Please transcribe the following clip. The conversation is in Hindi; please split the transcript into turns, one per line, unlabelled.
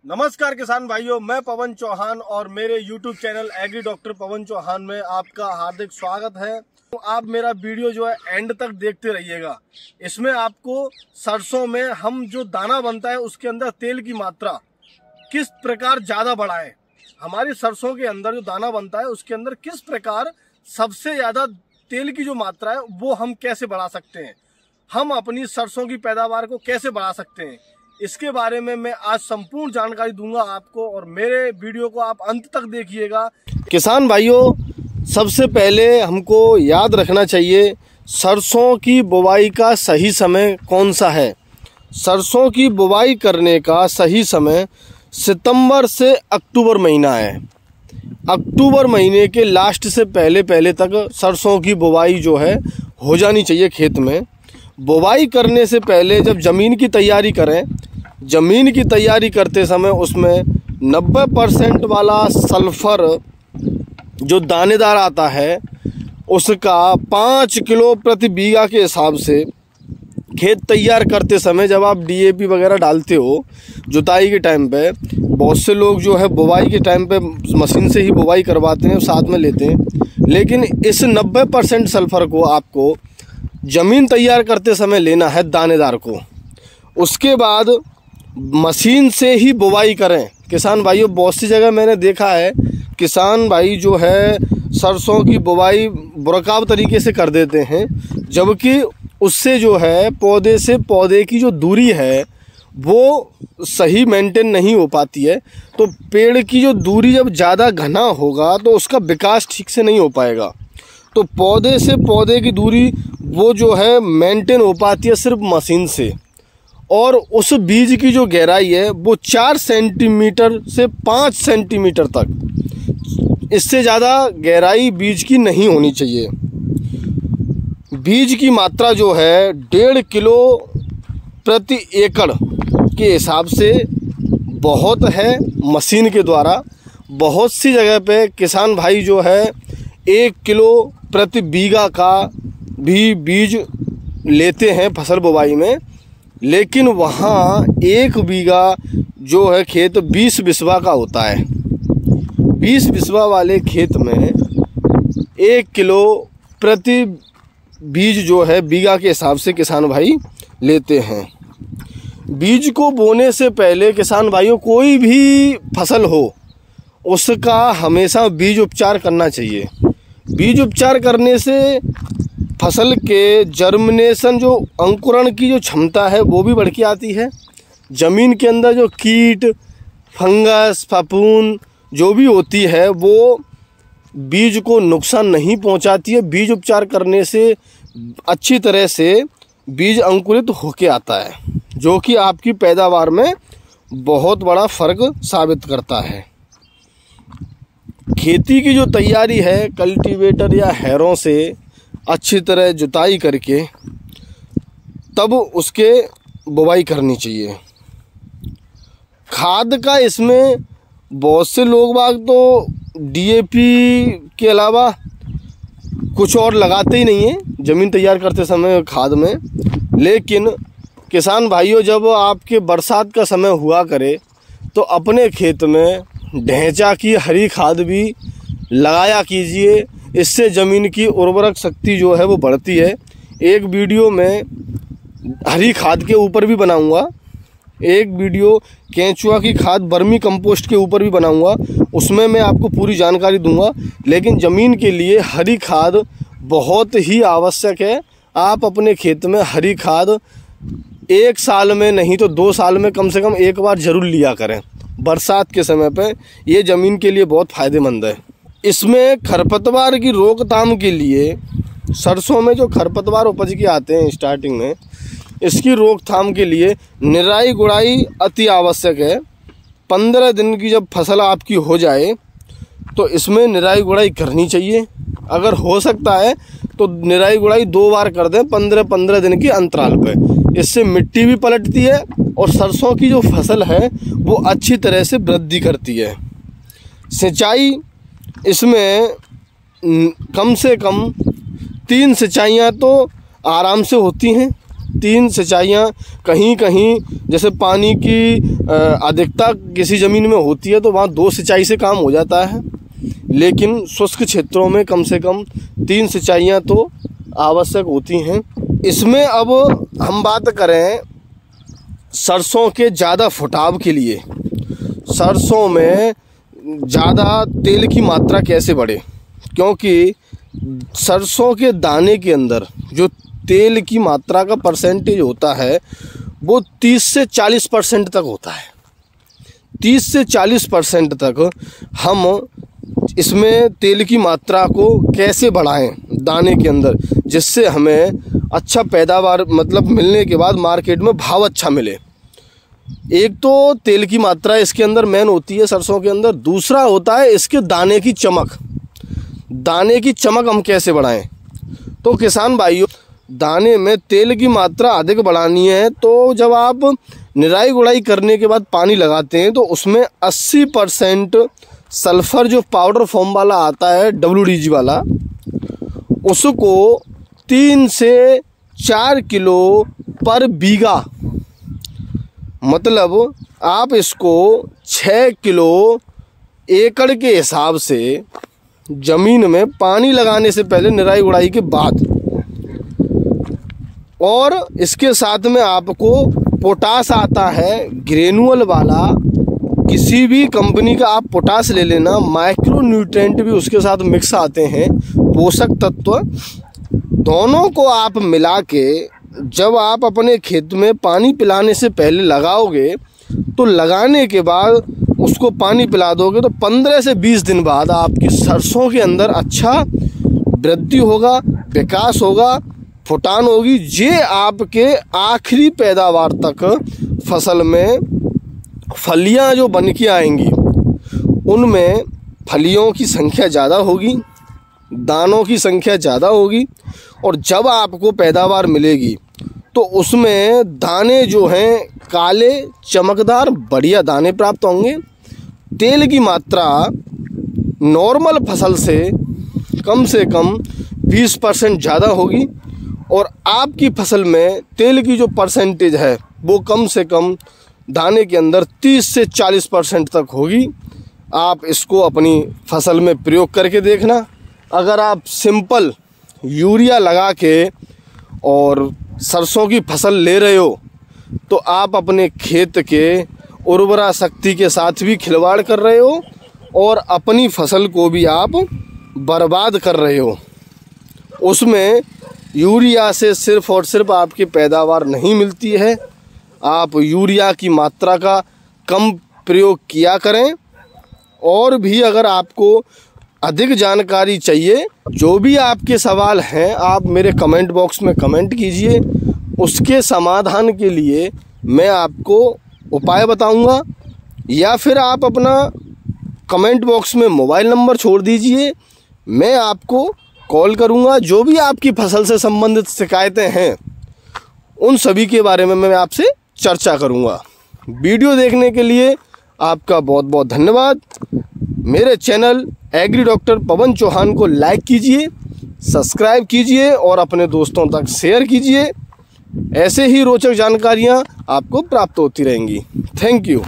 नमस्कार किसान भाइयों, मैं पवन चौहान और मेरे YouTube चैनल एग्री डॉक्टर पवन चौहान में आपका हार्दिक स्वागत है। तो आप मेरा वीडियो जो है एंड तक देखते रहिएगा। इसमें आपको सरसों में हम जो दाना बनता है उसके अंदर तेल की मात्रा किस प्रकार ज़्यादा बढ़ाएं, हमारी सरसों के अंदर जो दाना बनता है उसके अंदर किस प्रकार सबसे ज़्यादा तेल की जो मात्रा है वो हम कैसे बढ़ा सकते हैं, हम अपनी सरसों की पैदावार को कैसे बढ़ा सकते हैं, इसके बारे में मैं आज संपूर्ण जानकारी दूंगा आपको और मेरे वीडियो को आप अंत तक देखिएगा। किसान भाइयों, सबसे पहले हमको याद रखना चाहिए सरसों की बुवाई का सही समय कौन सा है। सरसों की बुवाई करने का सही समय सितंबर से अक्टूबर महीना है। अक्टूबर महीने के लास्ट से पहले तक सरसों की बुवाई जो है हो जानी चाहिए। खेत में बुवाई करने से पहले जब ज़मीन की तैयारी करें, ज़मीन की तैयारी करते समय उसमें 90% वाला सल्फ़र जो दानेदार आता है उसका 5 किलो प्रति बीघा के हिसाब से खेत तैयार करते समय जब आप DAP वगैरह डालते हो जुताई के टाइम पे, बहुत से लोग जो है बुवाई के टाइम पे मशीन से ही बुवाई करवाते हैं, साथ में लेते हैं, लेकिन इस 90% सल्फ़र को आपको ज़मीन तैयार करते समय लेना है दानेदार को। उसके बाद मशीन से ही बुवाई करें। किसान भाइयों, बहुत सी जगह मैंने देखा है किसान भाई जो है सरसों की बुवाई बुरकाव तरीके से कर देते हैं, जबकि उससे जो है पौधे से पौधे की जो दूरी है वो सही मेंटेन नहीं हो पाती है। तो पेड़ की जो दूरी जब ज़्यादा घना होगा तो उसका विकास ठीक से नहीं हो पाएगा। तो पौधे से पौधे की दूरी वो जो है मेंटेन हो पाती है सिर्फ मशीन से, और उस बीज की जो गहराई है वो 4 सेंटीमीटर से 5 सेंटीमीटर तक, इससे ज़्यादा गहराई बीज की नहीं होनी चाहिए। बीज की मात्रा जो है 1.5 किलो प्रति एकड़ के हिसाब से बहुत है। मशीन के द्वारा बहुत सी जगह पे किसान भाई जो है 1 किलो प्रति बीघा का भी बीज लेते हैं फसल बुवाई में, लेकिन वहाँ 1 बीघा जो है खेत 20 बिस्वा का होता है। 20 बिस्वा वाले खेत में 1 किलो प्रति बीज जो है बीघा के हिसाब से किसान भाई लेते हैं। बीज को बोने से पहले किसान भाइयों कोई भी फसल हो उसका हमेशा बीज उपचार करना चाहिए। बीज उपचार करने से फसल के जर्मिनेशन जो अंकुरण की जो क्षमता है वो भी बढ़ के आती है। ज़मीन के अंदर जो कीट, फंगस, फफूंद जो भी होती है वो बीज को नुकसान नहीं पहुंचाती है। बीज उपचार करने से अच्छी तरह से बीज अंकुरित होके आता है, जो कि आपकी पैदावार में बहुत बड़ा फ़र्क साबित करता है। खेती की जो तैयारी है कल्टीवेटर या हैरों से अच्छी तरह जुताई करके तब उसके बुवाई करनी चाहिए। खाद का इसमें बहुत से लोग बाग तो DAP के अलावा कुछ और लगाते ही नहीं है ज़मीन तैयार करते समय खाद में। लेकिन किसान भाइयों, जब आपके बरसात का समय हुआ करे तो अपने खेत में ढैंचा की हरी खाद भी लगाया कीजिए। इससे ज़मीन की उर्वरक शक्ति जो है वो बढ़ती है। एक वीडियो में हरी खाद के ऊपर भी बनाऊंगा, एक वीडियो केंचुआ की खाद वर्मी कंपोस्ट के ऊपर भी बनाऊंगा, उसमें मैं आपको पूरी जानकारी दूंगा। लेकिन ज़मीन के लिए हरी खाद बहुत ही आवश्यक है। आप अपने खेत में हरी खाद 1 साल में नहीं तो 2 साल में कम से कम एक बार ज़रूर लिया करें। बरसात के समय पे ये ज़मीन के लिए बहुत फ़ायदेमंद है। इसमें खरपतवार की रोकथाम के लिए सरसों में जो खरपतवार उपज के आते हैं स्टार्टिंग में, इसकी रोकथाम के लिए निराई गुड़ाई अति आवश्यक है। 15 दिन की जब फसल आपकी हो जाए तो इसमें निराई गुड़ाई करनी चाहिए। अगर हो सकता है तो निराई गुड़ाई 2 बार कर दें 15-15 दिन के अंतराल पर। इससे मिट्टी भी पलटती है और सरसों की जो फसल है वो अच्छी तरह से वृद्धि करती है। सिंचाई इसमें कम से कम 3 सिंचाइयाँ तो आराम से होती हैं। 3 सिंचाइयाँ, कहीं कहीं जैसे पानी की अधिकता किसी ज़मीन में होती है तो वहाँ 2 सिंचाई से काम हो जाता है, लेकिन शुष्क क्षेत्रों में कम से कम 3 सिंचाइयाँ तो आवश्यक होती हैं। इसमें अब हम बात करें सरसों के ज़्यादा फुटाव के लिए, सरसों में ज़्यादा तेल की मात्रा कैसे बढ़े, क्योंकि सरसों के दाने के अंदर जो तेल की मात्रा का परसेंटेज होता है वो 30 से 40% तक होता है। 30 से 40% तक हम इसमें तेल की मात्रा को कैसे बढ़ाएं दाने के अंदर, जिससे हमें अच्छा पैदावार मतलब मिलने के बाद मार्केट में भाव अच्छा मिले। एक तो तेल की मात्रा इसके अंदर मेन होती है सरसों के अंदर, दूसरा होता है इसके दाने की चमक। दाने की चमक हम कैसे बढ़ाएं? तो किसान भाइयों, दाने में तेल की मात्रा अधिक बढ़ानी है तो जब आप निराई गुड़ाई करने के बाद पानी लगाते हैं तो उसमें 80% सल्फ़र जो पाउडर फॉर्म वाला आता है WDG वाला, उसको 3 से 4 किलो पर बीघा, मतलब आप इसको 6 किलो एकड़ के हिसाब से ज़मीन में पानी लगाने से पहले निराई गुड़ाई के बाद, और इसके साथ में आपको पोटास आता है ग्रेनुअल वाला, किसी भी कंपनी का आप पोटास ले लेना, माइक्रो न्यूट्रेंट भी उसके साथ मिक्स आते हैं, पोषक तत्व, दोनों को आप मिला के जब आप अपने खेत में पानी पिलाने से पहले लगाओगे तो लगाने के बाद उसको पानी पिला दोगे तो 15 से 20 दिन बाद आपकी सरसों के अंदर अच्छा वृद्धि होगा, विकास होगा, फुटान होगी। ये आपके आखिरी पैदावार तक फसल में फलियां जो बन के आएंगी उनमें फलियों की संख्या ज़्यादा होगी, दानों की संख्या ज़्यादा होगी, और जब आपको पैदावार मिलेगी तो उसमें दाने जो हैं काले चमकदार बढ़िया दाने प्राप्त होंगे। तेल की मात्रा नॉर्मल फसल से कम 20% ज़्यादा होगी, और आपकी फसल में तेल की जो परसेंटेज है वो कम से कम दाने के अंदर 30 से 40% तक होगी। आप इसको अपनी फसल में प्रयोग करके देखना। अगर आप सिंपल यूरिया लगा के और सरसों की फसल ले रहे हो तो आप अपने खेत के उर्वरा शक्ति के साथ भी खिलवाड़ कर रहे हो और अपनी फसल को भी आप बर्बाद कर रहे हो। उसमें यूरिया से सिर्फ और सिर्फ आपकी पैदावार नहीं मिलती है। आप यूरिया की मात्रा का कम प्रयोग किया करें। और भी अगर आपको अधिक जानकारी चाहिए, जो भी आपके सवाल हैं आप मेरे कमेंट बॉक्स में कमेंट कीजिए, उसके समाधान के लिए मैं आपको उपाय बताऊंगा, या फिर आप अपना कमेंट बॉक्स में मोबाइल नंबर छोड़ दीजिए, मैं आपको कॉल करूंगा। जो भी आपकी फसल से संबंधित शिकायतें हैं उन सभी के बारे में मैं आपसे चर्चा करूंगा। वीडियो देखने के लिए आपका बहुत बहुत धन्यवाद। मेरे चैनल एग्री डॉक्टर पवन चौहान को लाइक कीजिए, सब्सक्राइब कीजिए और अपने दोस्तों तक शेयर कीजिए। ऐसे ही रोचक जानकारियां आपको प्राप्त होती रहेंगी। Thank you.